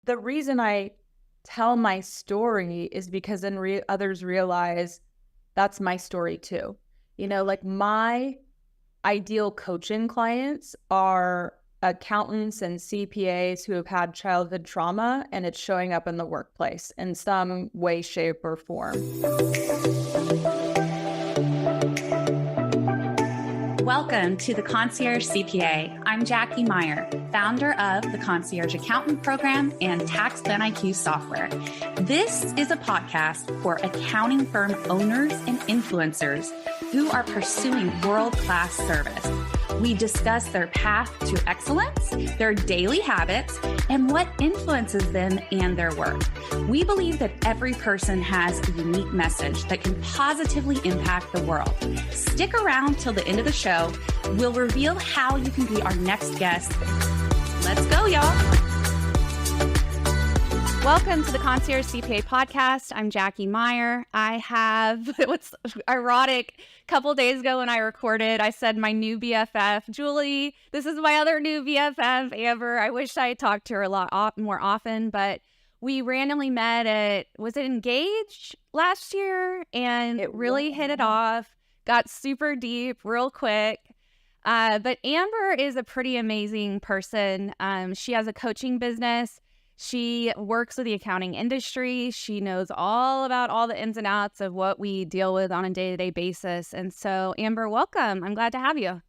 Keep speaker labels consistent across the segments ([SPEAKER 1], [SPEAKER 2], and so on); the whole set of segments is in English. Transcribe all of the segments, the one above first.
[SPEAKER 1] the reason I tell my story is because then others realize that's my story too. Like my ideal coaching clients are accountants and CPAs who have had childhood trauma, and it's showing up in the workplace in some way, shape, or form.
[SPEAKER 2] Welcome to the Concierge CPA. I'm Jackie Meyer, founder of the Concierge Accountant Program and taxplaniq software. This is a podcast for accounting firm owners and influencers who are pursuing world-class service. We discuss their path to excellence, their daily habits, and what influences them and their work. We believe that every person has a unique message that can positively impact the world. Stick around till the end of the show. We'll reveal how you can be our next guest. Let's go, y'all. Welcome to the Concierge CPA Podcast. I'm Jackie Meyer. I have, what's ironic, a couple days ago when I recorded, I said my new BFF, Julie, this is my other new BFF, Amber. I wish I had talked to her a lot more often, but we randomly met at, was it Engage last year? And it really hit it off, got super deep real quick. But Amber is a pretty amazing person. She has a coaching business. She works with the accounting industry. She knows all about all the ins and outs of what we deal with on a day-to-day basis. And so, Amber, welcome. I'm glad to have you.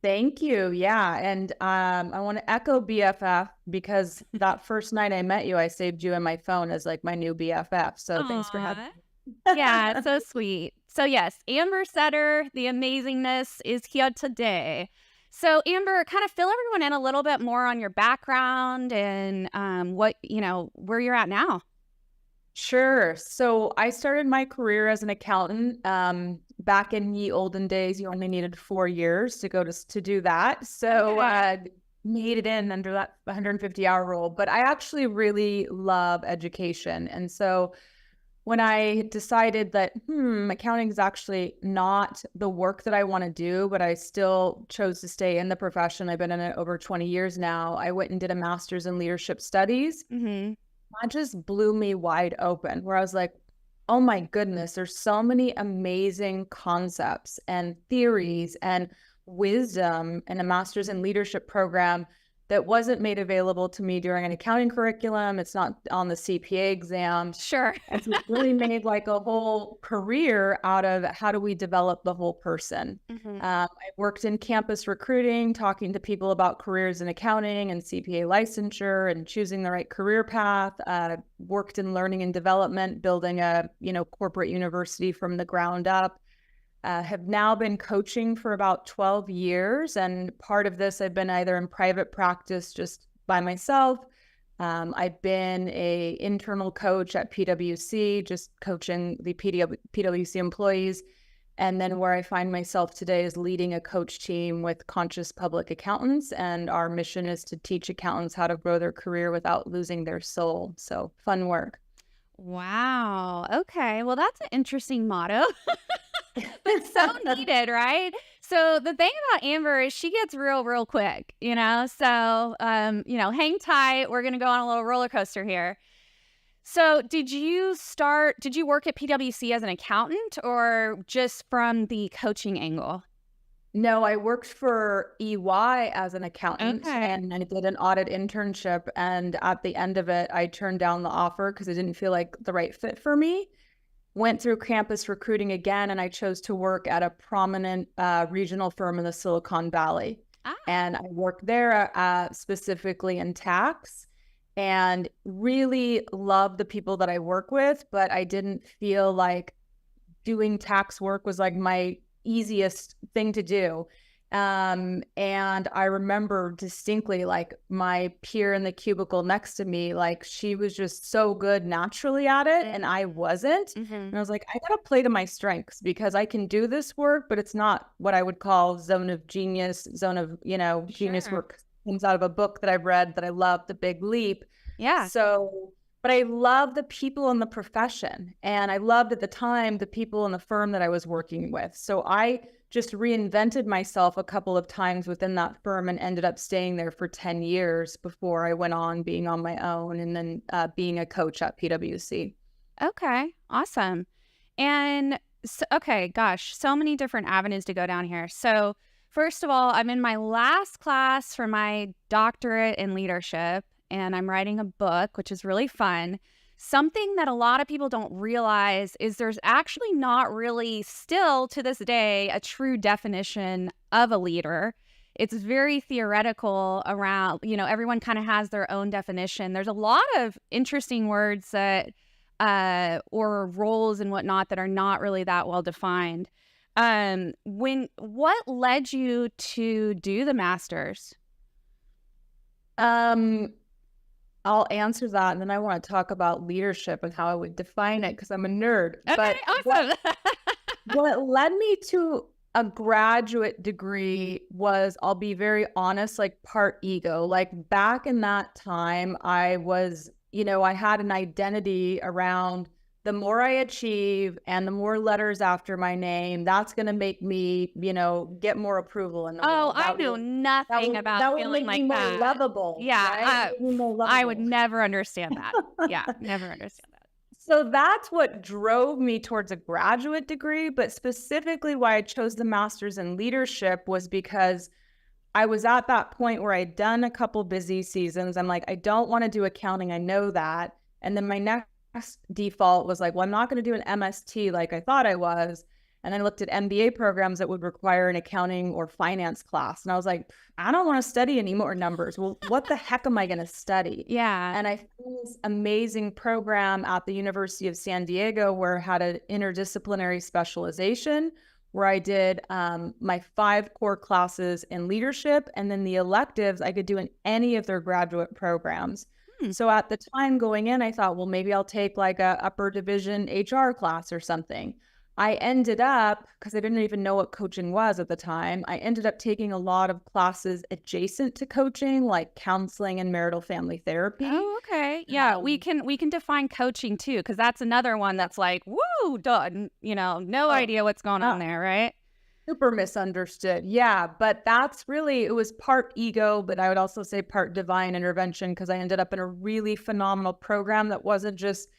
[SPEAKER 1] Thank you. Yeah. And I want to echo BFF because that first night I met you, I saved you in my phone as like my new BFF. So
[SPEAKER 2] Aww.
[SPEAKER 1] Thanks for having me.
[SPEAKER 2] Yeah, so sweet. So yes, Amber Setter, the amazingness is here today. So Amber, kind of fill everyone in a little bit more on your background and what, where you're at now.
[SPEAKER 1] Sure. So I started my career as an accountant. Back in ye olden days, you only needed 4 years to go to do that. So made it in under that 150-hour rule. But I actually really love education. And so when I decided that, accounting is actually not the work that I want to do, but I still chose to stay in the profession. I've been in it over 20 years now. I went and did a master's in leadership studies.
[SPEAKER 2] Mm-hmm.
[SPEAKER 1] That just blew me wide open, where I was like, oh my goodness, there's so many amazing concepts and theories and wisdom in a master's in leadership program that wasn't made available to me during an accounting curriculum. It's not on the CPA exam.
[SPEAKER 2] Sure.
[SPEAKER 1] And so it really made like a whole career out of how do we develop the whole person.
[SPEAKER 2] Mm-hmm.
[SPEAKER 1] I worked in campus recruiting, talking to people about careers in accounting and CPA licensure and choosing the right career path. Worked in learning and development, building a corporate university from the ground up. Have now been coaching for about 12 years. And part of this, I've been either in private practice just by myself. I've been an internal coach at PwC, just coaching the PwC employees. And then where I find myself today is leading a coach team with conscious public accountants. And our mission is to teach accountants how to grow their career without losing their soul. So fun work.
[SPEAKER 2] Wow. Okay. Well, that's an interesting motto. But so needed, right? So the thing about Amber is she gets real quick, So, hang tight. We're going to go on a little roller coaster here. So did you work at PwC as an accountant or just from the coaching angle?
[SPEAKER 1] No, I worked for EY as an accountant and I did an audit internship. And at the end of it, I turned down the offer because it didn't feel like the right fit for me. Went through campus recruiting again, and I chose to work at a prominent regional firm in the Silicon Valley. And I worked there specifically in tax and really loved the people that I work with, but I didn't feel like doing tax work was like my easiest thing to do. And I remember distinctly like my peer in the cubicle next to me, like she was just so good naturally at it and I wasn't. Mm-hmm. And I was like, I gotta play to my strengths because I can do this work, but it's not what I would call zone of genius work. Comes out of a book that I've read that I love, The Big Leap.
[SPEAKER 2] Yeah.
[SPEAKER 1] So, but I love the people in the profession. And I loved at the time the people in the firm that I was working with. So I just reinvented myself a couple of times within that firm and ended up staying there for 10 years before I went on being on my own and then being a coach at PwC.
[SPEAKER 2] Okay, awesome. And so, okay, gosh, so many different avenues to go down here. So first of all, I'm in my last class for my doctorate in leadership, and I'm writing a book, which is really fun. Something that a lot of people don't realize is there's actually not really still to this day a true definition of a leader. It's very theoretical around, everyone kind of has their own definition. There's a lot of interesting words that or roles and whatnot that are not really that well defined. What led you to do the master's?
[SPEAKER 1] I'll answer that, and then I want to talk about leadership and how I would define it because I'm a nerd.
[SPEAKER 2] Okay, awesome.
[SPEAKER 1] What led me to a graduate degree was, I'll be very honest, like part ego. Like back in that time, I was, I had an identity around the more I achieve and the more letters after my name, that's going to make me, get more approval in the world.
[SPEAKER 2] I knew nothing about feeling like that.
[SPEAKER 1] More lovable.
[SPEAKER 2] Yeah.
[SPEAKER 1] Right? More lovable.
[SPEAKER 2] I would never understand that. Yeah, never understand that.
[SPEAKER 1] So that's what drove me towards a graduate degree, but specifically why I chose the master's in leadership was because I was at that point where I'd done a couple busy seasons. I'm like, I don't want to do accounting. I know that. And then my next default was like, well, I'm not going to do an MST like I thought I was. And then I looked at MBA programs that would require an accounting or finance class. And I was like, I don't want to study any more numbers. Well, what the heck am I going to study?
[SPEAKER 2] Yeah.
[SPEAKER 1] And I found this amazing program at the University of San Diego where I had an interdisciplinary specialization where I did my 5 core classes in leadership. And then the electives I could do in any of their graduate programs. So at the time going in, I thought, well, maybe I'll take like a upper division HR class or something. I ended up, because I didn't even know what coaching was at the time, I ended up taking a lot of classes adjacent to coaching, like counseling and marital family therapy.
[SPEAKER 2] Oh, okay. Yeah, we can define coaching too, because that's another one that's like, woo, done, no idea what's going on there, right?
[SPEAKER 1] Super misunderstood. Yeah, but that's really, it was part ego, but I would also say part divine intervention because I ended up in a really phenomenal program that wasn't just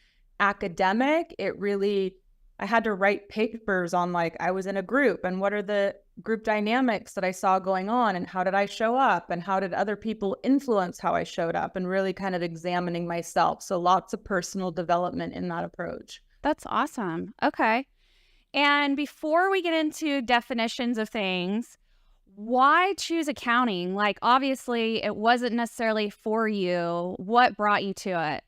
[SPEAKER 1] academic. It really, I had to write papers on like, I was in a group and what are the group dynamics that I saw going on and how did I show up and how did other people influence how I showed up and really kind of examining myself. So lots of personal development in that approach.
[SPEAKER 2] That's awesome. Okay. And before we get into definitions of things, why choose accounting? Like, obviously, it wasn't necessarily for you. What brought you to it?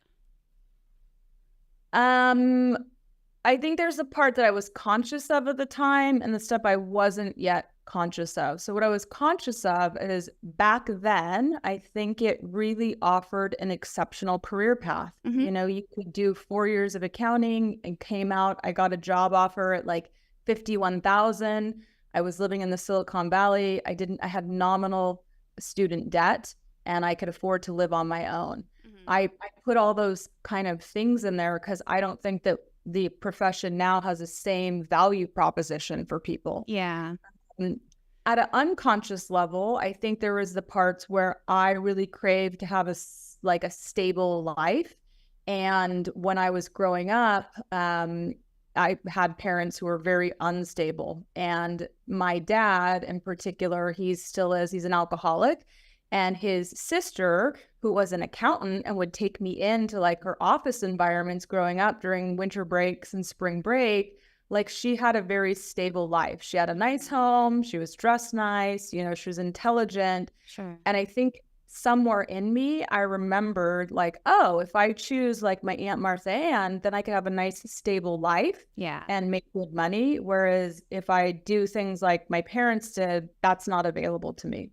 [SPEAKER 1] I think there's a part that I was conscious of at the time and the stuff I wasn't yet conscious of. So what I was conscious of is back then, I think it really offered an exceptional career path.
[SPEAKER 2] Mm-hmm.
[SPEAKER 1] You could do 4 years of accounting and came out. I got a job offer at like 51,000. I was living in the Silicon Valley. I had nominal student debt and I could afford to live on my own. Mm-hmm. I put all those kind of things in there because I don't think that the profession now has the same value proposition for people.
[SPEAKER 2] Yeah.
[SPEAKER 1] At an unconscious level, I think there was the parts where I really craved to have a stable life. And when I was growing up, I had parents who were very unstable. And my dad in particular, he's an alcoholic. And his sister, who was an accountant and would take me into like her office environments growing up during winter breaks and spring break, like she had a very stable life. She had a nice home. She was dressed nice. She was intelligent.
[SPEAKER 2] Sure.
[SPEAKER 1] And I think somewhere in me, I remembered like, oh, if I choose like my Aunt Martha Ann, then I could have a nice, stable life.
[SPEAKER 2] Yeah.
[SPEAKER 1] And make good money. Whereas if I do things like my parents did, that's not available to me.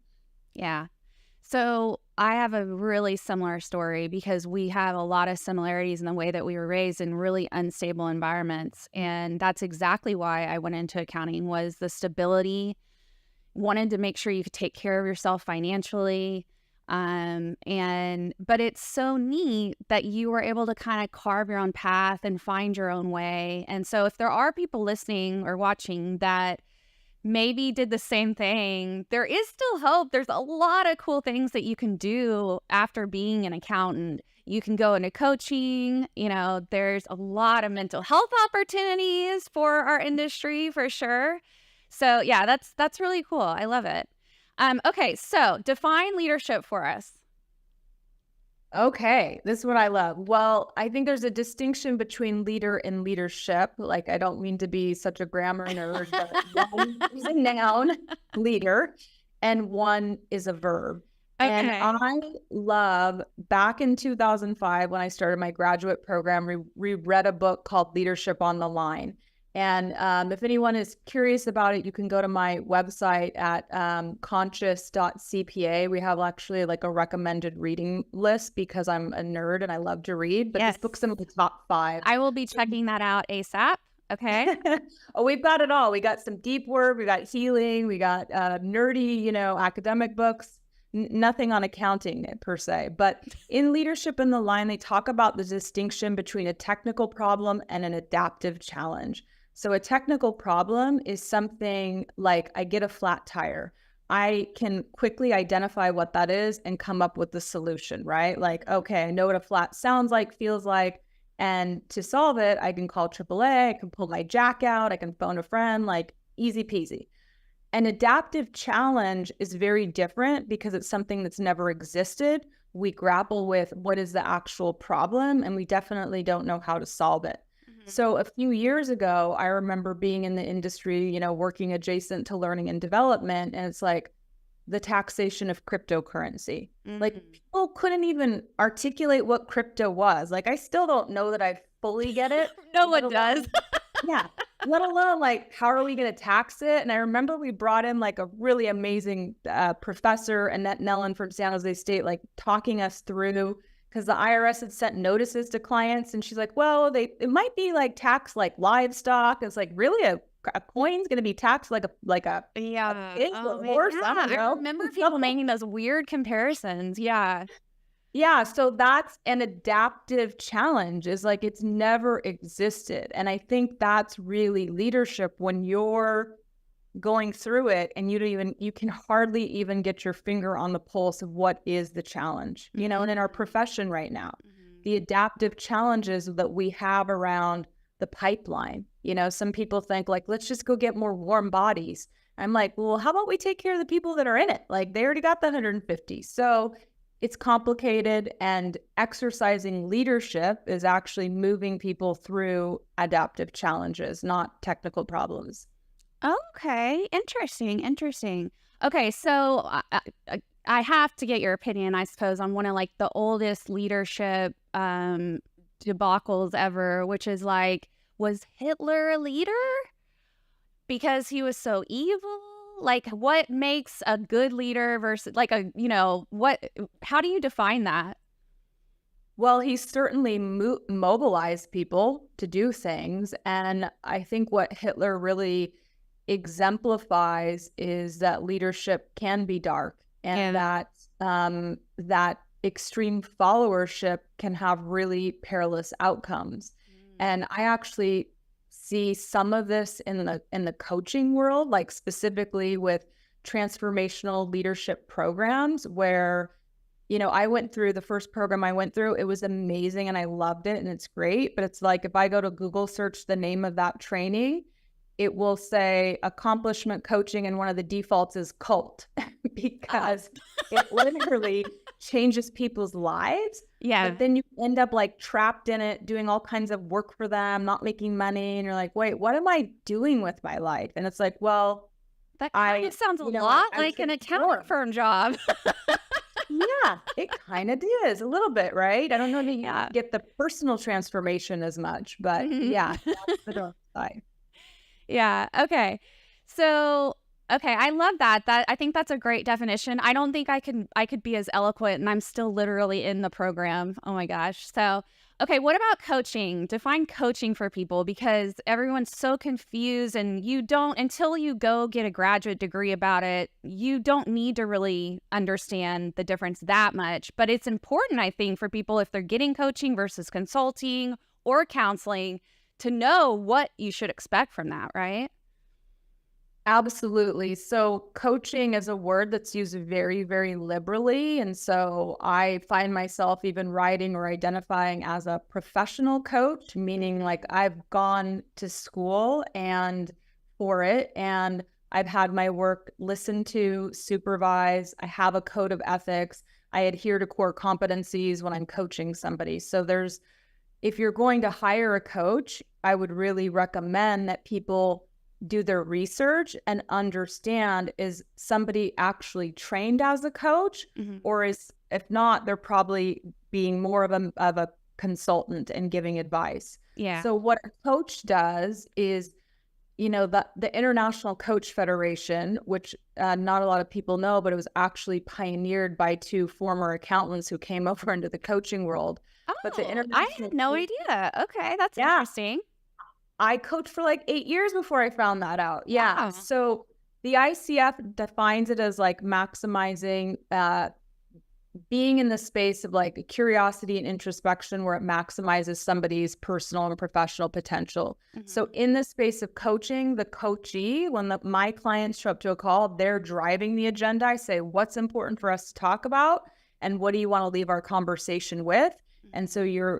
[SPEAKER 2] Yeah. So I have a really similar story because we have a lot of similarities in the way that we were raised in really unstable environments. And that's exactly why I went into accounting, was the stability, wanted to make sure you could take care of yourself financially. But it's so neat that you were able to kind of carve your own path and find your own way. And so if there are people listening or watching that maybe did the same thing, there is still hope. There's a lot of cool things that you can do after being an accountant. You can go into coaching, there's a lot of mental health opportunities for our industry for sure. So yeah, that's really cool. I love it. Okay, so define leadership for us.
[SPEAKER 1] Okay, this is what I love. Well, I think there's a distinction between leader and leadership. Like, I don't mean to be such a grammar nerd, but one is a noun, leader, and one is a verb. Okay. And I love, back in 2005, when I started my graduate program, we read a book called Leadership on the Line. And if anyone is curious about it, you can go to my website at conscious.cpa. We have actually like a recommended reading list because I'm a nerd and I love to read, but This book's in the top 5.
[SPEAKER 2] I will be checking that out ASAP. Okay.
[SPEAKER 1] Oh, we've got it all. We got some deep work, we got healing, we got nerdy, academic books. Nothing on accounting per se, but in Leadership in the Line, they talk about the distinction between a technical problem and an adaptive challenge. So a technical problem is something like, I get a flat tire. I can quickly identify what that is and come up with the solution, right? Like, okay, I know what a flat sounds like, feels like, and to solve it, I can call AAA, I can pull my jack out, I can phone a friend, like easy peasy. An adaptive challenge is very different because it's something that's never existed. We grapple with what is the actual problem, and we definitely don't know how to solve it. Mm-hmm. So a few years ago, I remember being in the industry, working adjacent to learning and development, and it's like the taxation of cryptocurrency. Mm-hmm. Like, people couldn't even articulate what crypto was. Like, I still don't know that I fully get it.
[SPEAKER 2] No one does.
[SPEAKER 1] Yeah. Let alone like, how are we going to tax it? And I remember we brought in like a really amazing professor, Annette Nellen from San Jose State, like talking us through, because the IRS had sent notices to clients, and she's like, well, it might be like taxed like livestock. It's like, really, a coin's going to be taxed like a pig or a horse?
[SPEAKER 2] Yeah. I remember people making those weird comparisons. Yeah.
[SPEAKER 1] Yeah, so that's an adaptive challenge, is like, it's never existed. And I think that's really leadership, when you're going through it and you can hardly even get your finger on the pulse of what is the challenge, and in our profession right now, the adaptive challenges that we have around the pipeline, some people think like, let's just go get more warm bodies. I'm like, well, how about we take care of the people that are in it? Like, they already got the 150. So it's complicated, and exercising leadership is actually moving people through adaptive challenges, not technical problems.
[SPEAKER 2] Okay. Interesting. Okay. So I have to get your opinion, I suppose, on one of like the oldest leadership debacles ever, which is like, was Hitler a leader because he was so evil? Like, what makes a good leader versus like how do you define that?
[SPEAKER 1] Well, he certainly mobilized people to do things. And I think what Hitler really exemplifies is that leadership can be dark, and that extreme followership can have really perilous outcomes. And I actually see some of this in the coaching world, like specifically with transformational leadership programs, where, I went through the first program I went through. It was amazing and I loved it and it's great. But it's like, if I go to Google search the name of that training, it will say accomplishment coaching, and one of the defaults is cult because it literally changes people's lives.
[SPEAKER 2] Yeah.
[SPEAKER 1] But then you end up like trapped in it, doing all kinds of work for them, not making money. And you're like, wait, what am I doing with my life? And it's like, well,
[SPEAKER 2] that kind of sounds a lot like an accounting firm job.
[SPEAKER 1] Yeah, it kind of is a little bit, right? I don't know that you get the personal transformation as much, but yeah, that's the dark side.
[SPEAKER 2] Yeah. Okay. So, I love that. I think that's a great definition. I don't think I could be as eloquent, and I'm still literally in the program. Oh my gosh. So, okay, what about coaching? Define coaching for people, because everyone's so confused, and until you go get a graduate degree about it, you don't need to really understand the difference that much. But it's important, I think, for people, if they're getting coaching versus consulting or counseling, to know what you should expect from that, right?
[SPEAKER 1] Absolutely. So coaching is a word that's used very, very liberally. And so I find myself even writing or identifying as a professional coach, meaning like I've gone to school and for it, and I've had my work listened to, supervised. I have a code of ethics. I adhere to core competencies when I'm coaching somebody. So if you're going to hire a coach, I would really recommend that people do their research and understand, is somebody actually trained as a coach, or if not, they're probably being more of a consultant and giving advice.
[SPEAKER 2] Yeah.
[SPEAKER 1] So what a coach does is, the International Coach Federation, which not a lot of people know, but it was actually pioneered by two former accountants who came over into the coaching world. But the
[SPEAKER 2] I had no idea. Okay, that's interesting.
[SPEAKER 1] I coached for like 8 years before I found that out. Yeah.
[SPEAKER 2] Wow.
[SPEAKER 1] So the ICF defines it as like maximizing being in the space of like curiosity and introspection where it maximizes somebody's personal and professional potential. So in the space of coaching, the coachee, when my clients show up to a call, they're driving the agenda. I say, what's important for us to talk about? And what do you want to leave our conversation with? And so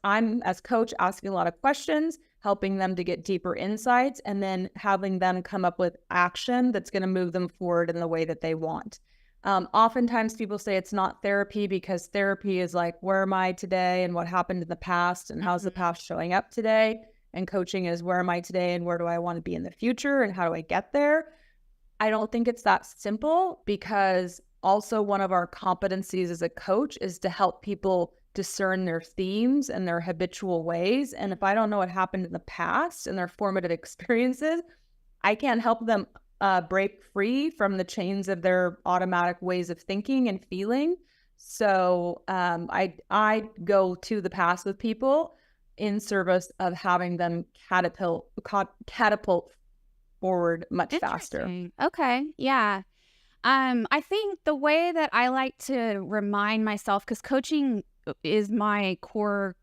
[SPEAKER 1] I'm as coach asking a lot of questions, helping them to get deeper insights, and then having them come up with action that's going to move them forward in the way that they want. Oftentimes people say it's not therapy because therapy is like, where am I today and what happened in the past and how's the past showing up today? And coaching is, where am I today and where do I want to be in the future and how do I get there? I don't think it's that simple, because also one of our competencies as a coach is to help people discern their themes and their habitual ways. And if I don't know what happened in the past and their formative experiences, I can't help them break free from the chains of their automatic ways of thinking and feeling. So I go to the past with people in service of having them catapult forward much faster.
[SPEAKER 2] Okay. Yeah. I think the way that I like to remind myself, because coaching is my core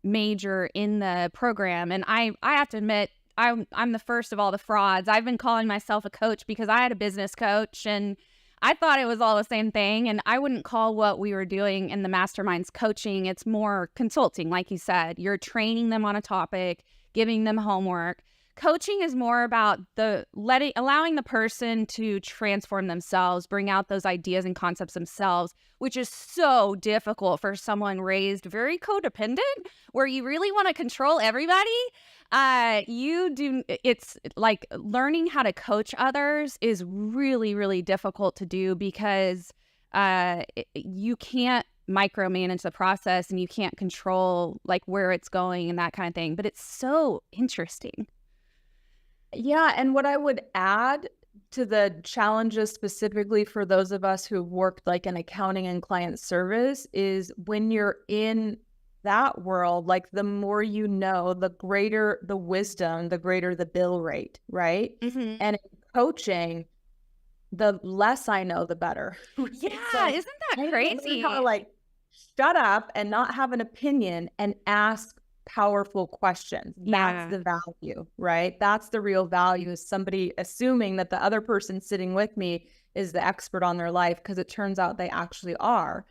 [SPEAKER 2] major in the program, and I have to admit, I'm the first of all the frauds. I've been calling myself a coach because I had a business coach and I thought it was all the same thing, and I wouldn't call what we were doing in the masterminds coaching. It's more consulting, like you said. You're training them on a topic, giving them homework. Coaching is more about allowing the person to transform themselves, bring out those ideas and concepts themselves, which is so difficult for someone raised very codependent, where you really want to control everybody. It's like learning how to coach others is really, really difficult to do, because you can't micromanage the process and you can't control like where it's going and that kind of thing. But it's so interesting.
[SPEAKER 1] Yeah. And what I would add to the challenges specifically for those of us who've worked like in accounting and client service is, when you're in that world, like the more you know, the greater the wisdom, the greater the bill rate, right? And in coaching, the less I know, the better.
[SPEAKER 2] Yeah, so isn't that crazy?
[SPEAKER 1] How to like shut up and not have an opinion and ask powerful questions. That's the value, right? That's the real value, is somebody assuming that the other person sitting with me is the expert on their life, because it turns out they actually are.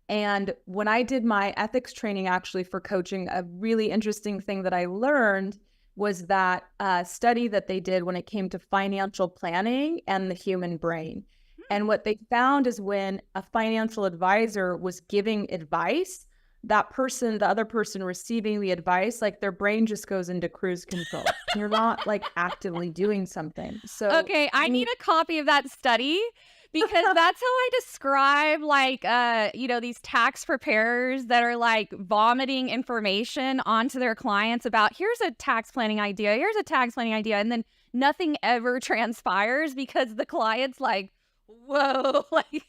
[SPEAKER 1] And when I did my ethics training actually for coaching, a really interesting thing that I learned was that study that they did when it came to financial planning and the human brain. And what they found is, when a financial advisor was giving advice, that person, the other person receiving the advice, like their brain just goes into cruise control. You're not like actively doing something. So
[SPEAKER 2] okay, I need a copy of that study, because that's how I describe like these tax preparers that are like vomiting information onto their clients about, here's a tax planning idea, and then nothing ever transpires because the client's like, whoa, like,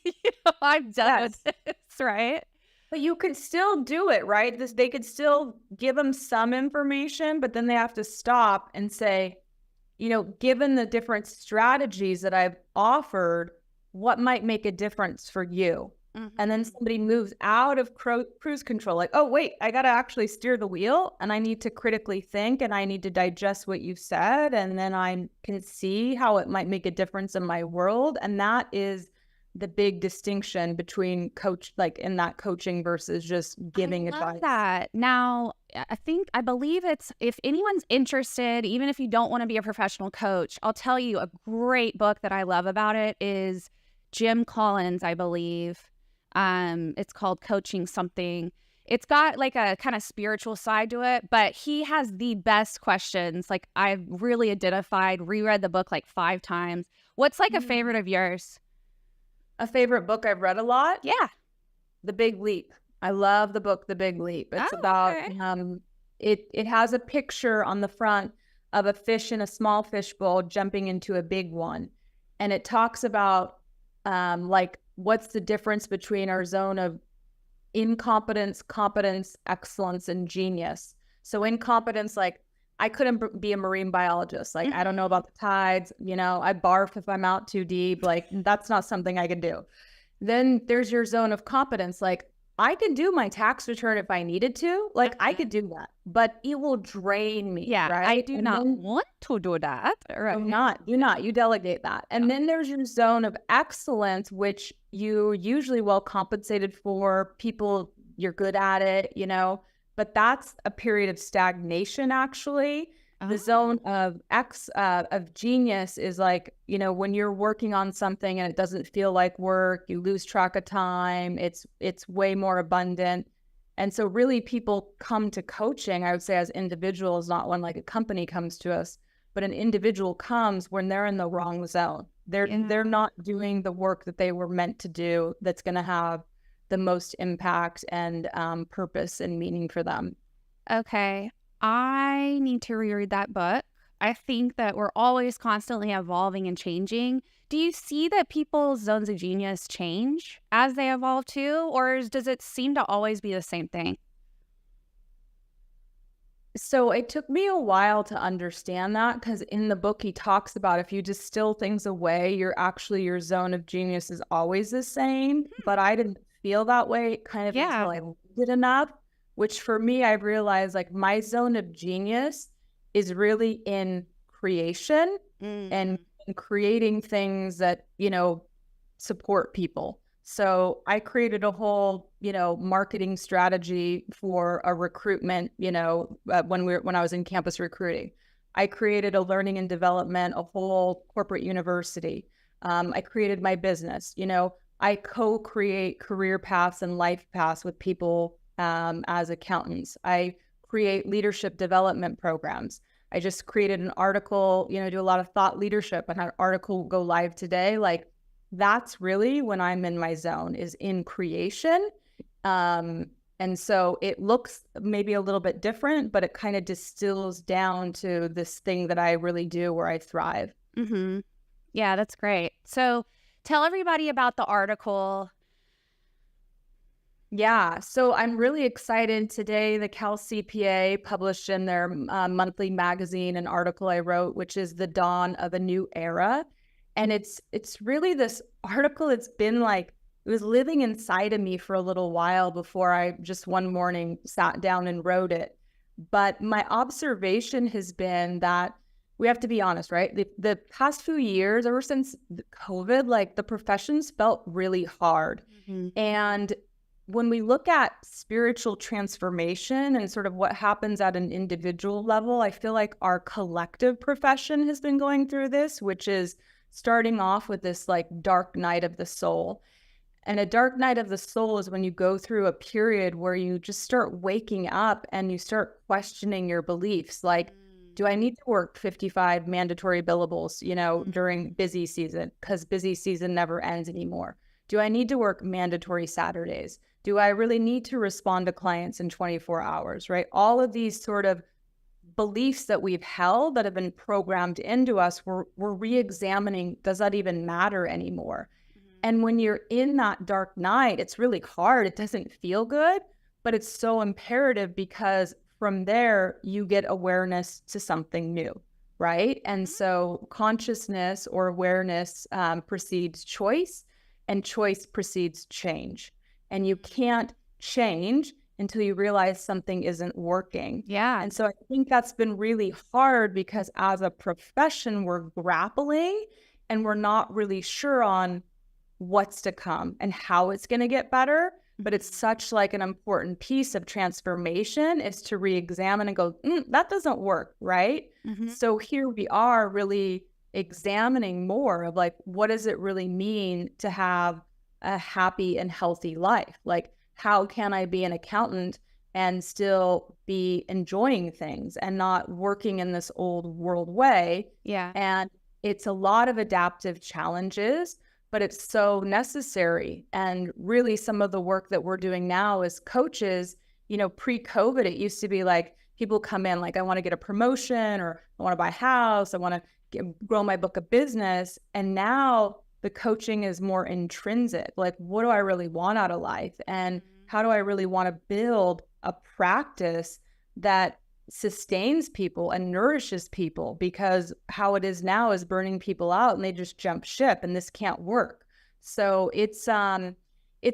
[SPEAKER 2] I'm done with this, right?
[SPEAKER 1] But you could still do it, right? They could still give them some information, but then they have to stop and say, given the different strategies that I've offered, what might make a difference for you? And then somebody moves out of cruise control, like, oh, wait, I got to actually steer the wheel and I need to critically think and I need to digest what you said. And then I can see how it might make a difference in my world. And that is the big distinction between in that coaching versus just giving advice.
[SPEAKER 2] That. Now, I believe it's, if anyone's interested, even if you don't want to be a professional coach, I'll tell you a great book that I love about it is Jim Collins, I believe. It's called Coaching Something. It's got like a kind of spiritual side to it, but he has the best questions. Like I've really reread the book like 5 times. What's like a favorite of yours?
[SPEAKER 1] A favorite book I've read a lot?
[SPEAKER 2] Yeah.
[SPEAKER 1] The Big Leap. I love the book, The Big Leap. It's about, it has a picture on the front of a fish in a small fish bowl jumping into a big one. And it talks about like what's the difference between our zone of incompetence, competence, excellence, and genius. So incompetence, like I couldn't be a marine biologist. Like, I don't know about the tides, I barf if I'm out too deep. Like, that's not something I can do. Then there's your zone of competence. Like, I could do my tax return if I needed to. Like, I could do that, but it will drain me.
[SPEAKER 2] Yeah,
[SPEAKER 1] right?
[SPEAKER 2] I do not want to do that.
[SPEAKER 1] Right. Do not. You delegate that. And then there's your zone of excellence, which you usually well compensated for. People, you're good at it, but that's a period of stagnation, actually. The zone of genius is like, when you're working on something and it doesn't feel like work, you lose track of time. It's way more abundant. And so really people come to coaching, I would say, as individuals, not when like a company comes to us, but an individual comes when they're in the wrong zone. They're not doing the work that they were meant to do that's going to have the most impact and purpose and meaning for them.
[SPEAKER 2] Okay. I need to reread that book. I think that we're always constantly evolving and changing. Do you see that people's zones of genius change as they evolve too? Or does it seem to always be the same thing?
[SPEAKER 1] So it took me a while to understand that, because in the book he talks about if you distill things away, your zone of genius is always the same. But I didn't feel that way until I lived it enough, which for me, I realized like my zone of genius is really in creation and in creating things that, support people. So I created a whole, marketing strategy for a recruitment, when I was in campus recruiting. I created a learning and development, a whole corporate university. I created my business. I co-create career paths and life paths with people as accountants. I create leadership development programs. I just created an article, do a lot of thought leadership, and an article will go live today. Like, that's really when I'm in my zone, is in creation. And so it looks maybe a little bit different, but it kind of distills down to this thing that I really do where I thrive.
[SPEAKER 2] Mm-hmm. Yeah, that's great. So tell everybody about the article.
[SPEAKER 1] Yeah, so I'm really excited today. The Cal CPA published in their monthly magazine an article I wrote, which is The Dawn of a New Era. And it's really this article. It's been like, it was living inside of me for a little while before I just one morning sat down and wrote it. But my observation has been that we have to be honest, right? The past few years, ever since COVID, like the professions felt really hard. And when we look at spiritual transformation and sort of what happens at an individual level, I feel like our collective profession has been going through this, which is starting off with this like dark night of the soul. And a dark night of the soul is when you go through a period where you just start waking up and you start questioning your beliefs. Like, do I need to work 55 mandatory billables, during busy season? Because busy season never ends anymore. Do I need to work mandatory Saturdays? Do I really need to respond to clients in 24 hours, right? All of these sort of beliefs that we've held that have been programmed into us, we're re-examining, does that even matter anymore? And when you're in that dark night, it's really hard. It doesn't feel good, but it's so imperative, because from there, you get awareness to something new, right? And so consciousness or awareness precedes choice. and choice precedes change. And you can't change until you realize something isn't working.
[SPEAKER 2] Yeah.
[SPEAKER 1] And so I think that's been really hard because as a profession, we're grappling and we're not really sure on what's to come and how it's going to get better. But it's such like an important piece of transformation is to re-examine and go, that doesn't work, right? So here we are really examining more of like, what does it really mean to have a happy and healthy life? Like, how can I be an accountant and still be enjoying things and not working in this old world way?
[SPEAKER 2] Yeah.
[SPEAKER 1] And it's a lot of adaptive challenges, but it's so necessary. And really some of the work that we're doing now as coaches, you know, pre-COVID, it used to be like people come in like, I want to get a promotion or I want to buy a house. I want to grow my book of business. And now the coaching is more intrinsic. Like, what do I really want out of life? And how do I really want to build a practice that sustains people and nourishes people? Because how it is now is burning people out and they just jump ship and this can't work. So it's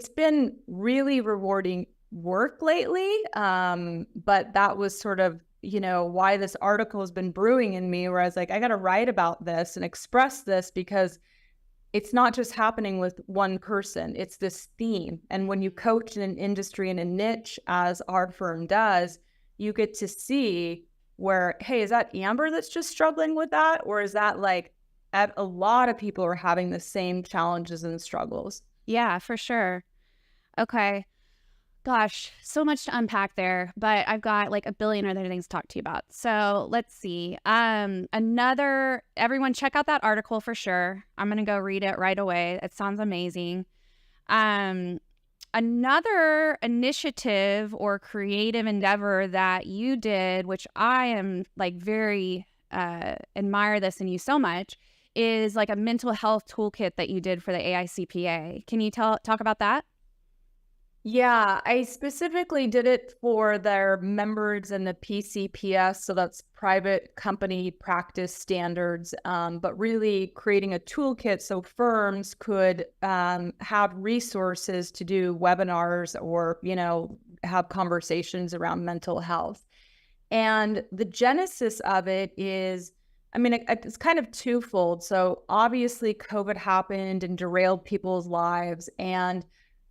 [SPEAKER 1] been really rewarding work lately. But that was sort of, you know, why this article has been brewing in me, where I was like, I got to write about this and express this because it's not just happening with one person, it's this theme. And when you coach in an industry in a niche, as our firm does, you get to see where, hey, is that Amber that's just struggling with that? Or is that like a lot of people are having the same challenges and struggles?
[SPEAKER 2] Yeah, for sure. Okay. Gosh, so much to unpack there, but I've got like a billion other things to talk to you about. So let's see. Everyone check out that article for sure. I'm going to go read it right away. It sounds amazing. Another initiative or creative endeavor that you did, which I am like very, admire this in you so much, is like a mental health toolkit that you did for the AICPA. Can you talk about that?
[SPEAKER 1] Yeah, I specifically did it for their members in the PCPS, so that's private company practice standards, but really creating a toolkit so firms could have resources to do webinars or, you know, have conversations around mental health. And the genesis of it is, I mean, it's kind of twofold. So obviously COVID happened and derailed people's lives. And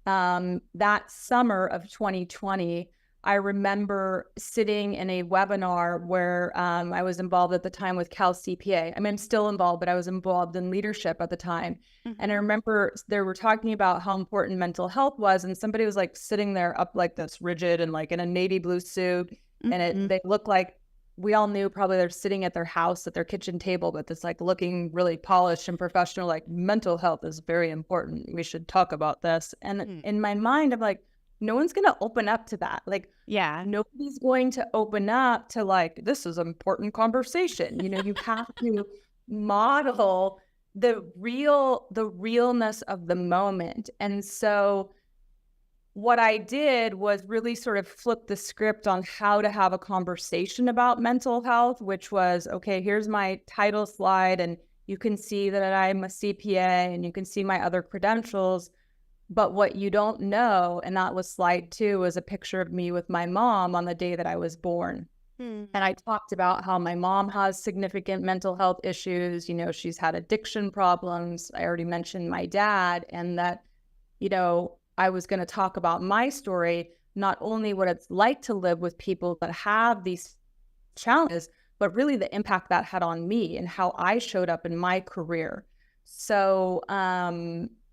[SPEAKER 1] that summer of 2020, I remember sitting in a webinar where I was involved at the time with Cal CPA. I mean, I'm still involved, but I was involved in leadership at the time. And I remember they were talking about how important mental health was. And somebody was like sitting there up like this rigid and like in a navy blue suit. And they looked like, we all knew probably they're sitting at their house at their kitchen table, but it's like looking really polished and professional, like mental health is very important. We should talk about this. And in my mind, I'm like, no one's going to open up to that. Like,
[SPEAKER 2] yeah,
[SPEAKER 1] nobody's going to open up to like, this is an important conversation. You know, you have to model the realness of the moment. And so what I did was really sort of flip the script on how to have a conversation about mental health, which was, okay, here's my title slide, and you can see that I'm a CPA and you can see my other credentials. But what you don't know, and that was slide 2, was a picture of me with my mom on the day that I was born. And I talked about how my mom has significant mental health issues. You know, she's had addiction problems. I already mentioned my dad, and that, you know, I was going to talk about my story, not only what it's like to live with people that have these challenges, but really the impact that had on me and how I showed up in my career. So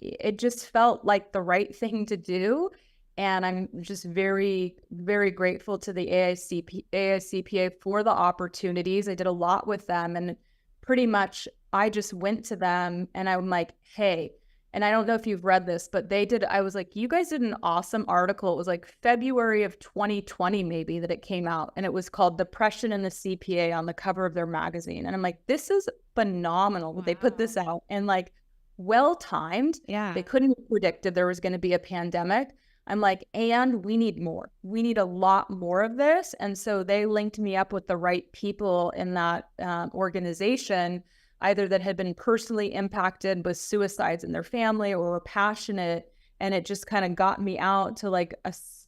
[SPEAKER 1] it just felt like the right thing to do. And I'm just very, very grateful to the AICPA for the opportunities. I did a lot with them, and pretty much I just went to them and I'm like, hey, and I don't know if you've read this, but I was like, you guys did an awesome article. It was like February of 2020, maybe, that it came out. And it was called Depression in the CPA on the cover of their magazine. And I'm like, this is phenomenal. Wow. They put this out and like well-timed.
[SPEAKER 2] Yeah.
[SPEAKER 1] They couldn't have predicted there was going to be a pandemic. I'm like, and we need more. We need a lot more of this. And so they linked me up with the right people in that organization. either that had been personally impacted with suicides in their family or were passionate. And it just kind of got me out to like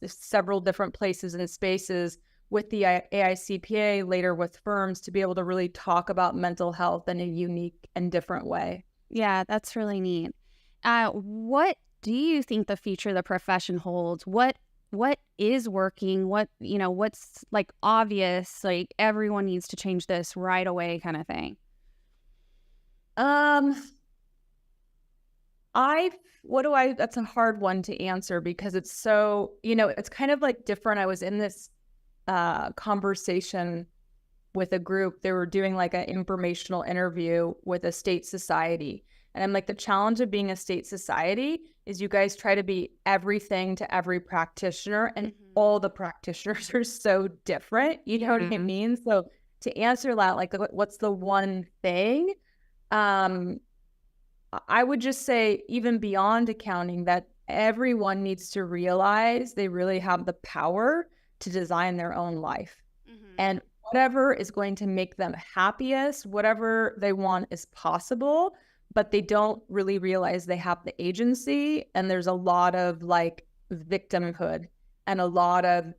[SPEAKER 1] several different places and spaces with the AICPA, later with firms, to be able to really talk about mental health in a unique and different way.
[SPEAKER 2] Yeah, that's really neat. What do you think the future of the profession holds? What is working? What's like obvious, like everyone needs to change this right away kind of thing?
[SPEAKER 1] That's a hard one to answer because it's so, it's kind of like different. I was in this conversation with a group. They were doing like an informational interview with a state society. And I'm like, the challenge of being a state society is you guys try to be everything to every practitioner, and all the practitioners are so different. You know what I mean? So to answer that, like, what's the one thing? I would just say, even beyond accounting, that everyone needs to realize they really have the power to design their own life. And whatever is going to make them happiest, whatever they want is possible, but they don't really realize they have the agency. And there's a lot of like victimhood and a lot of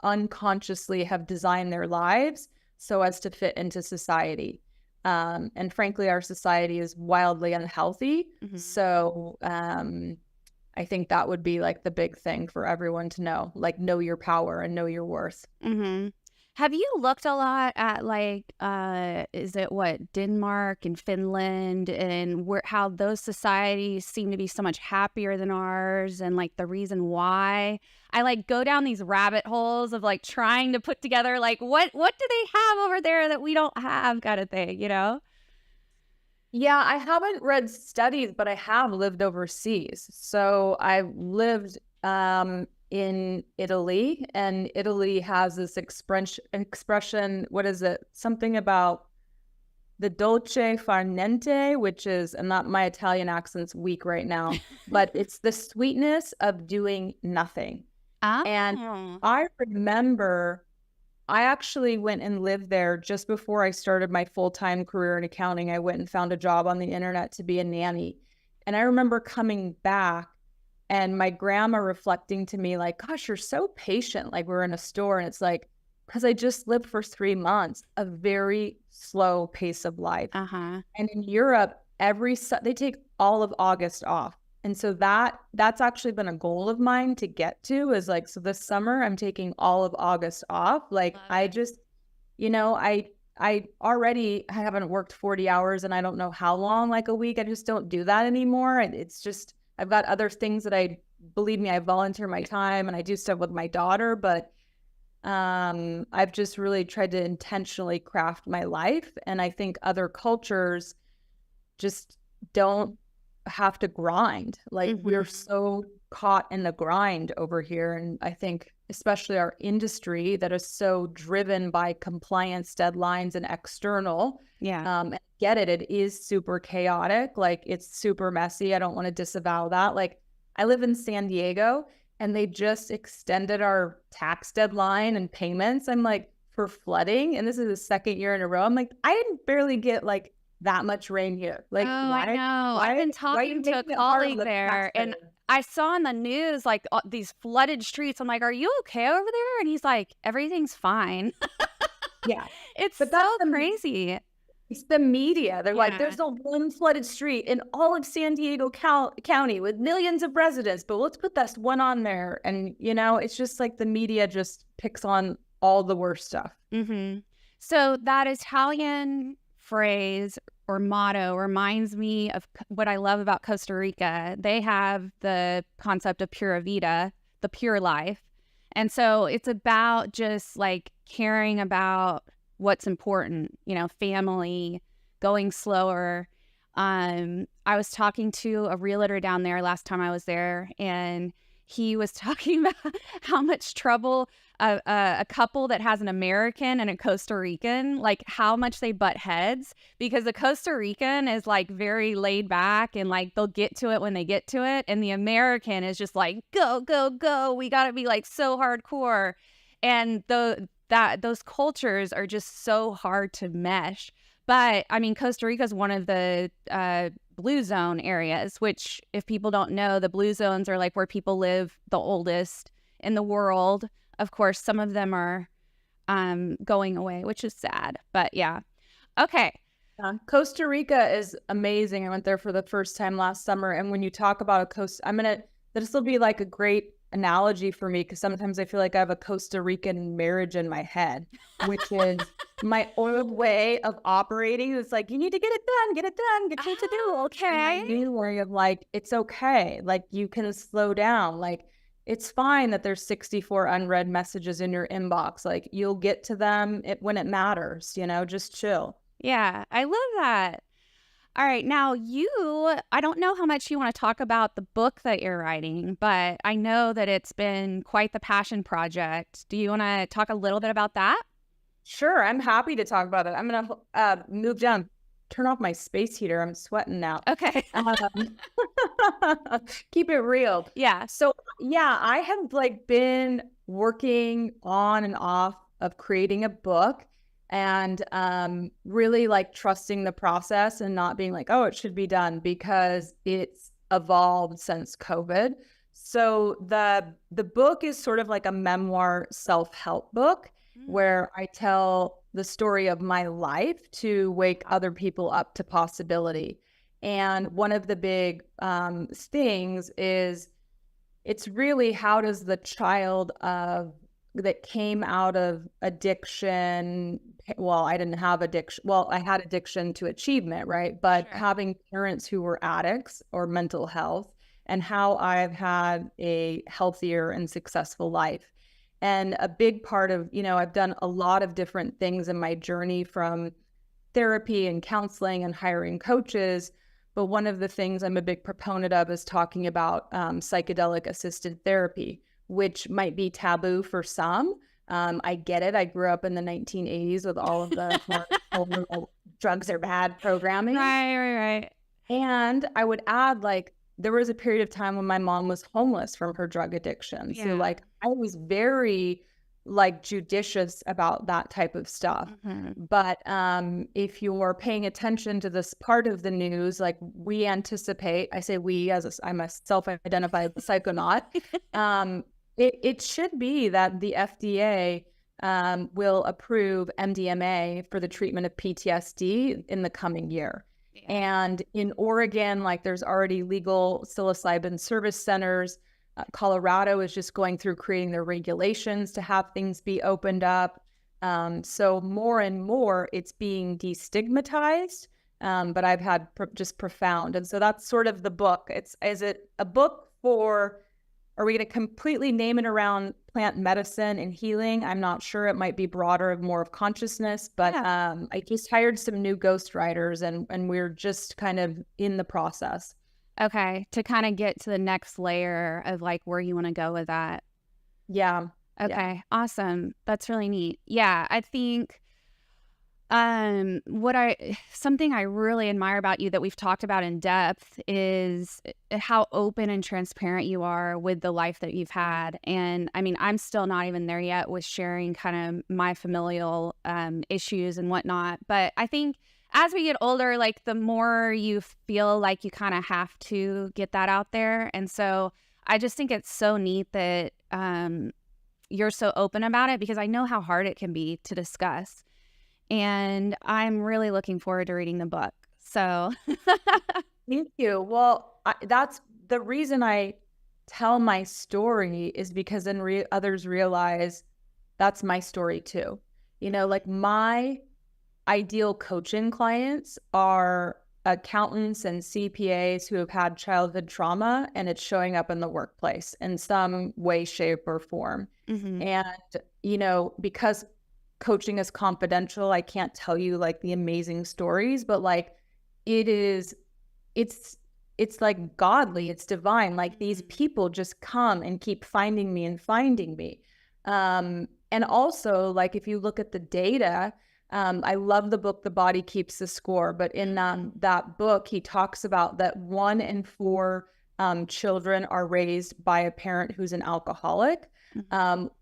[SPEAKER 1] unconsciously have designed their lives so as to fit into society. And frankly, our society is wildly unhealthy. So I think that would be like the big thing for everyone to know, like know your power and know your worth.
[SPEAKER 2] Have you looked a lot at like, is it Denmark and Finland, and how those societies seem to be so much happier than ours, and like the reason why? I like go down these rabbit holes of like trying to put together like what do they have over there that we don't have, kind of thing,
[SPEAKER 1] Yeah, I haven't read studies, but I have lived overseas. So I lived in Italy, and Italy has this expression, what is it? Something about the dolce far niente, which is, and not, my Italian accent's weak right now, but it's the sweetness of doing nothing. And I remember I actually went and lived there just before I started my full-time career in accounting. I went and found a job on the internet to be a nanny. And I remember coming back and my grandma reflecting to me like, gosh, you're so patient. Like, we're in a store and it's like, because I just lived for 3 months, a very slow pace of life. And in Europe, they take all of August off. And so that's actually been a goal of mine to get to, is like, so this summer I'm taking all of August off. Like, I just, I already haven't worked 40 hours and I don't know how long, like a week. I just don't do that anymore. It's just, I've got other things that believe me, I volunteer my time and I do stuff with my daughter, but I've just really tried to intentionally craft my life. And I think other cultures just don't have to grind. Like, we're so caught in the grind over here. And I think especially our industry that is so driven by compliance deadlines and external. And get it. It is super chaotic. Like, it's super messy. I don't want to disavow that. Like, I live in San Diego and they just extended our tax deadline and payments. I'm like, for flooding. And this is the second year in a row. I'm like, I didn't barely get like that much rain here. Like,
[SPEAKER 2] I know. I've been talking to a colleague there, and I saw in the news like these flooded streets. I'm like, are you okay over there? And he's like, everything's fine. It's so crazy.
[SPEAKER 1] It's the media. They're like, there's no one flooded street in all of San Diego County with millions of residents, but let's put this one on there. And, it's just like the media just picks on all the worst stuff.
[SPEAKER 2] So that Italian phrase or motto reminds me of what I love about Costa Rica. They have the concept of pura vida, the pure life. And so it's about just like caring about what's important, family, going slower. I was talking to a realtor down there last time I was there, and he was talking about how much trouble a couple that has an American and a Costa Rican, like how much they butt heads, because the Costa Rican is like very laid back and like they'll get to it when they get to it. And the American is just like, go, go, go. We got to be like so hardcore. And those cultures are just so hard to mesh. But I mean, Costa Rica is one of the blue zone areas, which if people don't know, the blue zones are like where people live the oldest in the world. Of course, some of them are going away, which is sad. But yeah. Okay.
[SPEAKER 1] Costa Rica is amazing. I went there for the first time last summer. And when you talk about this will be like a great analogy for me, because sometimes I feel like I have a Costa Rican marriage in my head, which is my old way of operating. It's like, you need to get it done, get shit to do.
[SPEAKER 2] Okay.
[SPEAKER 1] And my new way of like, it's okay. Like, you can slow down. Like, it's fine that there's 64 unread messages in your inbox. Like, you'll get to them when it matters, just chill.
[SPEAKER 2] Yeah, I love that. All right. Now, I don't know how much you want to talk about the book that you're writing, but I know that it's been quite the passion project. Do you want to talk a little bit about that?
[SPEAKER 1] Sure. I'm happy to talk about it. I'm going to move down, turn off my space heater. I'm sweating now.
[SPEAKER 2] Okay.
[SPEAKER 1] Keep it real.
[SPEAKER 2] Yeah.
[SPEAKER 1] So yeah, I have been working on and off of creating a book, and really trusting the process and not being like, oh, it should be done, because it's evolved since COVID. So the book is sort of like a memoir self-help book where I tell the story of my life to wake other people up to possibility. And one of the big things is, it's really, how does the child that came out of addiction, well, I didn't have addiction. Well, I had addiction to achievement, right? But
[SPEAKER 2] Sure.
[SPEAKER 1] Having parents who were addicts or mental health, and how I've had a healthier and successful life. And a big part of, I've done a lot of different things in my journey, from therapy and counseling and hiring coaches. But one of the things I'm a big proponent of is talking about psychedelic assisted therapy, which might be taboo for some. I get it. I grew up in the 1980s with all of the drugs are bad programming.
[SPEAKER 2] Right.
[SPEAKER 1] And I would add, there was a period of time when my mom was homeless from her drug addiction.
[SPEAKER 2] Yeah.
[SPEAKER 1] So I was very judicious about that type of stuff.
[SPEAKER 2] Mm-hmm.
[SPEAKER 1] But if you're paying attention to this part of the news, we anticipate, I say we as I'm a self-identified psychonaut, it should be that the FDA will approve MDMA for the treatment of PTSD in the coming year. Yeah. And in Oregon, there's already legal psilocybin service centers. Colorado is just going through creating their regulations to have things be opened up. So more and more it's being destigmatized, but I've had just profound. And so that's sort of the book. Is it a book for, are we going to completely name it around plant medicine and healing? I'm not sure. It might be broader, more of consciousness, but yeah. I just hired some new ghostwriters, and we're just kind of in the process.
[SPEAKER 2] Okay. To kind of get to the next layer of where you want to go with that.
[SPEAKER 1] Yeah.
[SPEAKER 2] Okay. Yeah. Awesome. That's really neat. Yeah. I think something I really admire about you that we've talked about in depth is how open and transparent you are with the life that you've had. And I mean, I'm still not even there yet with sharing kind of my familial issues and whatnot. But I think as we get older, the more you feel like you kind of have to get that out there. And so I just think it's so neat that you're so open about it, because I know how hard it can be to discuss. And I'm really looking forward to reading the book. So
[SPEAKER 1] thank you. Well, that's the reason I tell my story, is because then others realize that's my story too. My ideal coaching clients are accountants and CPAs who have had childhood trauma, and it's showing up in the workplace in some way, shape, or form. Mm-hmm. And, because coaching is confidential, I can't tell you the amazing stories, but it's godly, it's divine. These people just come and keep finding me. And also, if you look at the data, I love the book, The Body Keeps the Score, but in that book, he talks about that 1 in 4 children are raised by a parent who's an alcoholic.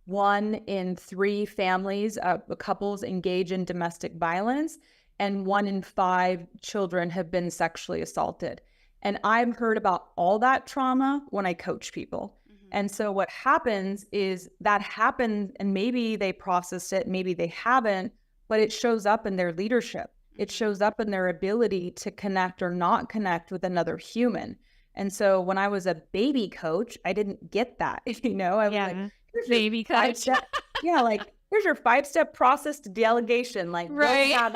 [SPEAKER 1] 1 in 3 families, couples engage in domestic violence. and 1 in 5 children have been sexually assaulted. And I've heard about all that trauma when I coach people. And so what happens is that happens, and maybe they processed it, maybe they haven't, but it shows up in their leadership. It shows up in their ability to connect or not connect with another human. And so when I was a baby coach, I didn't get that. I was like,
[SPEAKER 2] baby coach.
[SPEAKER 1] Like, here's your 5-step process to delegation. Like,
[SPEAKER 2] right.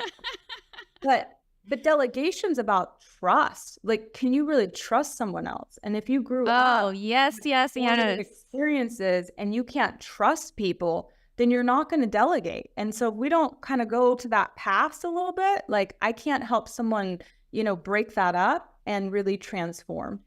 [SPEAKER 1] But delegation's about trust. Like, can you really trust someone else? And if you grew up
[SPEAKER 2] yes.
[SPEAKER 1] experiences and you can't trust people, then you're not going to delegate. And so we don't kind of go to that past a little bit. Like, I can't help someone, break that up and really transform.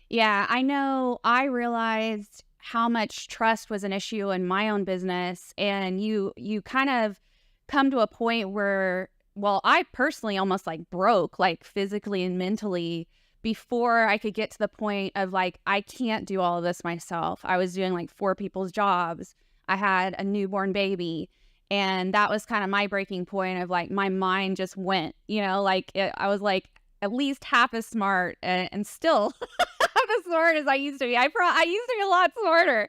[SPEAKER 2] Yeah, I know. I realized how much trust was an issue in my own business. And you kind of come to a point where, well, I personally almost like broke, like physically and mentally, before I could get to the point of like, I can't do all of this myself. I was doing like 4 people's jobs. I had a newborn baby. And that was kind of my breaking point of like, my mind just went, I was like at least half as smart and still half as smart as I used to be. I used to be a lot smarter.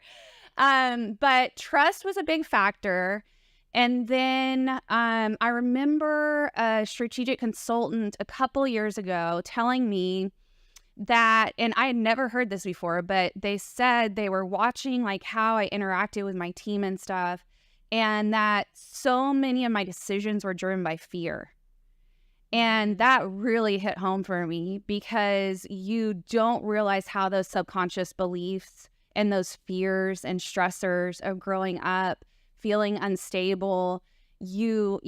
[SPEAKER 2] But trust was a big factor. And then I remember a strategic consultant a couple years ago telling me that, and I had never heard this before, but they said they were watching like how I interacted with my team and stuff, and that so many of my decisions were driven by fear. And that really hit home for me, because you don't realize how those subconscious beliefs and those fears and stressors of growing up feeling unstable, you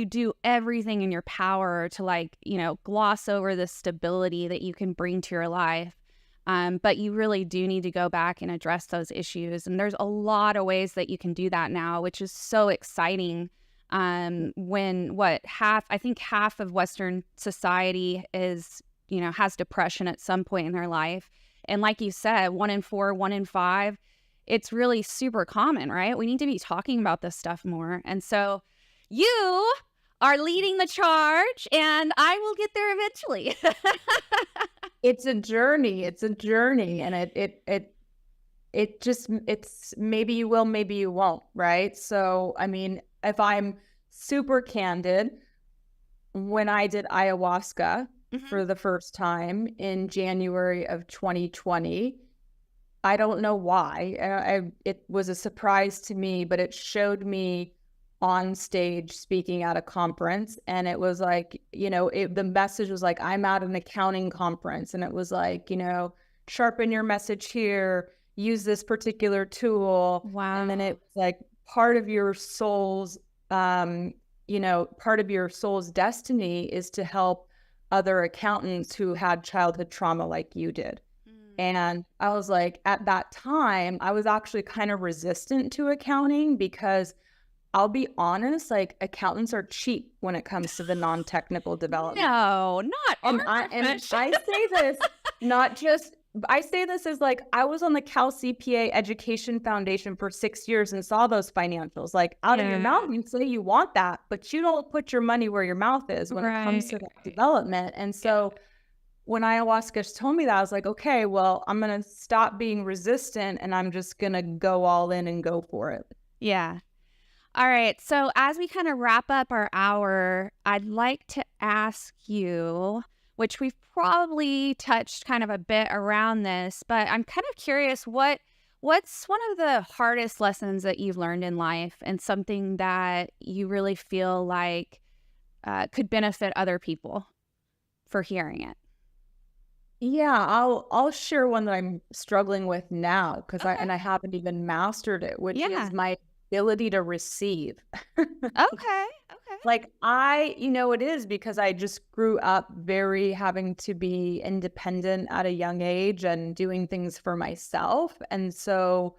[SPEAKER 2] do everything in your power to like, gloss over the stability that you can bring to your life. But you really do need to go back and address those issues. And there's a lot of ways that you can do that now, which is so exciting. When I think half of Western society is, has depression at some point in their life. And like you said, 1 in 4, 1 in 5, it's really super common, right? We need to be talking about this stuff more. And so you are leading the charge, and I will get there eventually.
[SPEAKER 1] It's a journey. And it's maybe you will, maybe you won't, right? So, I mean, if I'm super candid, when I did ayahuasca for the first time in January of 2020, I don't know why. It was a surprise to me, but it showed me on stage speaking at a conference. And it was like, the message was like, I'm at an accounting conference. And it was like, sharpen your message here, use this particular tool.
[SPEAKER 2] Wow.
[SPEAKER 1] And then it was like part of your soul's, part of your soul's destiny is to help other accountants who had childhood trauma like you did. And I was like, at that time, I was actually kind of resistant to accounting, because I'll be honest, like, accountants are cheap when it comes to the non-technical development.
[SPEAKER 2] No, not
[SPEAKER 1] I say this, I say this as like, I was on the Cal CPA Education Foundation for 6 years and saw those financials. Like, out of your mouth, you say you want that, but you don't put your money where your mouth is when it comes to that development. And so when ayahuasca told me that, I was like, okay, well, I'm going to stop being resistant, and I'm just going to go all in and go for it.
[SPEAKER 2] Yeah. All right. So as we kind of wrap up our hour, I'd like to ask you, which we've probably touched kind of a bit around this, but I'm kind of curious, what's one of the hardest lessons that you've learned in life, and something that you really feel like could benefit other people for hearing it?
[SPEAKER 1] Yeah, I'll share one that I'm struggling with now, because I haven't even mastered it, which is my ability to receive.
[SPEAKER 2] Okay.
[SPEAKER 1] Like, it is because I just grew up very having to be independent at a young age and doing things for myself. And so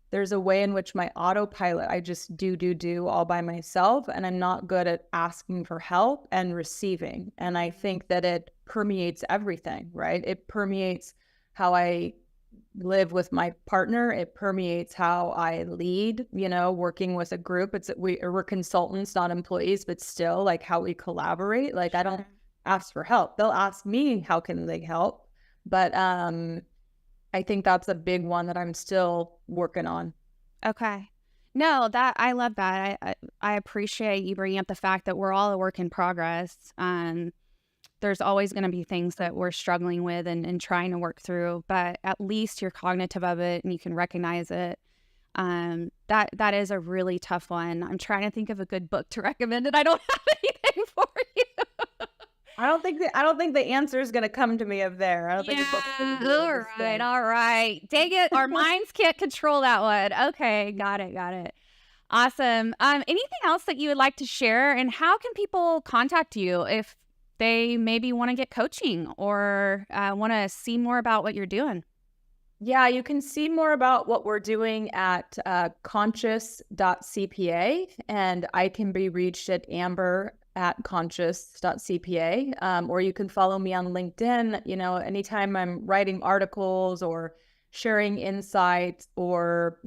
[SPEAKER 1] there's a way in which my autopilot, I just do all by myself, and I'm not good at asking for help and receiving. And I think that it permeates everything, right? It permeates how I live with my partner, it permeates how I lead, working with a group. We're consultants, not employees, but still like how we collaborate. Like I don't ask for help. They'll ask me, how can they help? But I think that's a big one that I'm still working on.
[SPEAKER 2] Okay. No, I love that. I appreciate you bringing up the fact that we're all a work in progress. There's always going to be things that we're struggling with and trying to work through, but at least you're cognitive of it and you can recognize it. That is a really tough one. I'm trying to think of a good book to recommend, and I don't have anything for you.
[SPEAKER 1] I don't think the answer is going to come to me of there. I don't think.
[SPEAKER 2] All right. Dang it, our minds can't control that one. Okay, got it. Awesome. Anything else that you would like to share, and how can people contact you if they maybe want to get coaching or want to see more about what you're doing?
[SPEAKER 1] Yeah, you can see more about what we're doing at conscious.cpa, and I can be reached at amber@conscious.cpa, or you can follow me on LinkedIn. Anytime I'm writing articles or sharing insights or,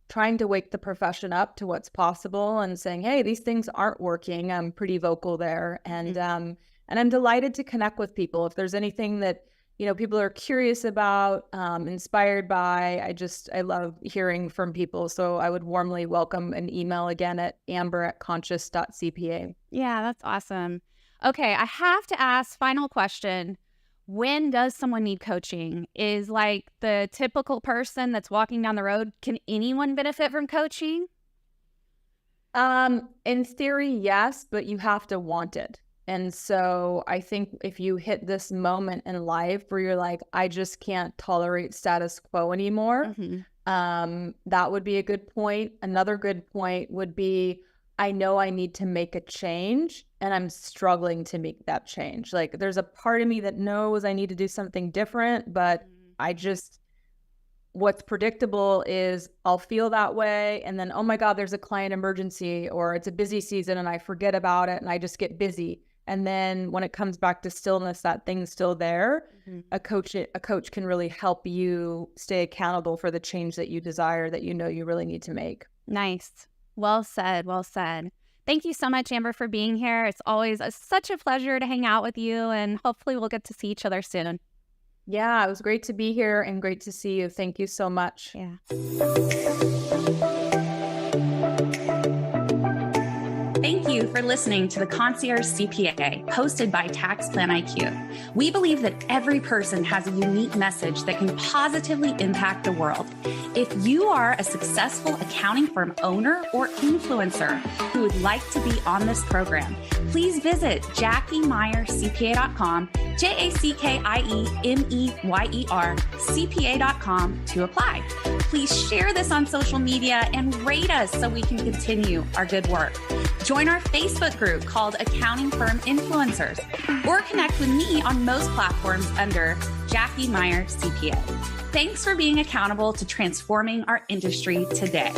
[SPEAKER 1] trying to wake the profession up to what's possible and saying, hey, these things aren't working. I'm pretty vocal there. And I'm delighted to connect with people. If there's anything that, people are curious about, inspired by, I love hearing from people. So I would warmly welcome an email again at amber@conscious.cpa.
[SPEAKER 2] Yeah, that's awesome. Okay, I have to ask, final question. When does someone need coaching? Is like the typical person that's walking down the road, can anyone benefit from coaching?
[SPEAKER 1] In theory, yes, but you have to want it. And so I think if you hit this moment in life where you're like, I just can't tolerate status quo anymore, that would be a good point. Another good point would be, I know I need to make a change and I'm struggling to make that change. Like there's a part of me that knows I need to do something different, but what's predictable is I'll feel that way. And then, oh my God, there's a client emergency or it's a busy season and I forget about it and I just get busy. And then when it comes back to stillness, that thing's still there. A coach can really help you stay accountable for the change that you desire, that you really need to make.
[SPEAKER 2] Nice. Well said. Thank you so much, Amber, for being here. It's always such a pleasure to hang out with you, and hopefully we'll get to see each other soon.
[SPEAKER 1] Yeah, it was great to be here and great to see you. Thank you so much.
[SPEAKER 2] Yeah. Thank you for listening to the Concierge CPA, hosted by taxplaniq. We believe that every person has a unique message that can positively impact the world. If you are a successful accounting firm owner or influencer who would like to be on this program, please visit JackieMeyerCPA.com, JackieMeyerCPA.com to apply. Please share this on social media and rate us so we can continue our good work. Join our Facebook group called Accounting Firm Influencers, or connect with me on most platforms under Jackie Meyer CPA. Thanks for being accountable to transforming our industry today.